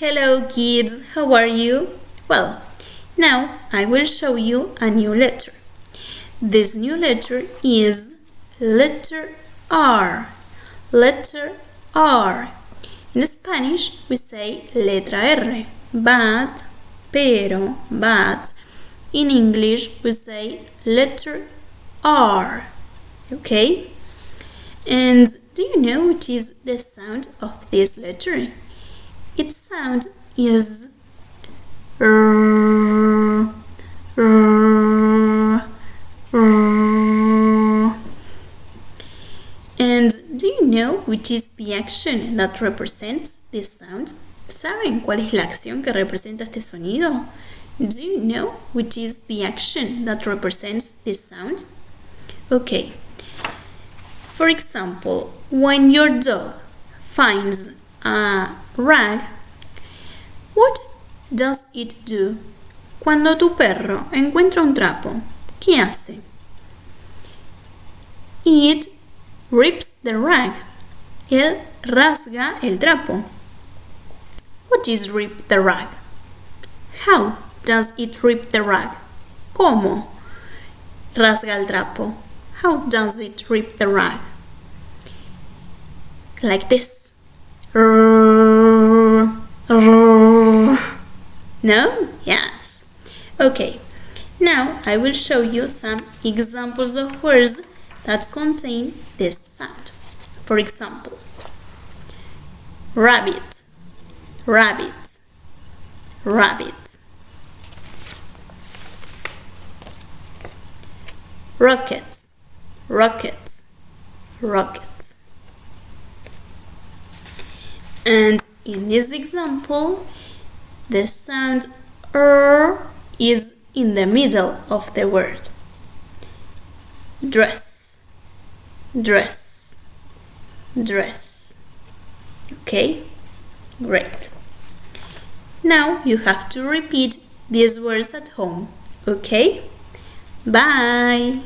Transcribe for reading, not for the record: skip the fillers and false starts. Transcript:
Hello kids, how are you? Well, now I will show you a new letter. This new letter is letter R. Letter R. In Spanish we say letra R, but in English we say letter R. Okay? And do you know what is the sound of this letter? Its sound is R, R, R. And do you know which is the action that represents this sound? ¿Saben cuál es la acción que representa este sonido? Do you know which is the action that represents this sound? Okay. For example, when your dog finds a rag, what does it do? Cuando tu perro encuentra un trapo, ¿qué hace? It rips the rag. Él rasga el trapo. What is rip the rag? How does it rip the rag? ¿Cómo rasga el trapo? How does it rip the rag? Like this. No? Yes. Okay. Now I will show you some examples of words that contain this sound. For example, rabbit, rabbit, rabbit. Rockets, rockets, rockets. And in this example, the sound R is in the middle of the word. Dress, dress, dress. Okay? Great. Now you have to repeat these words at home. Okay? Bye!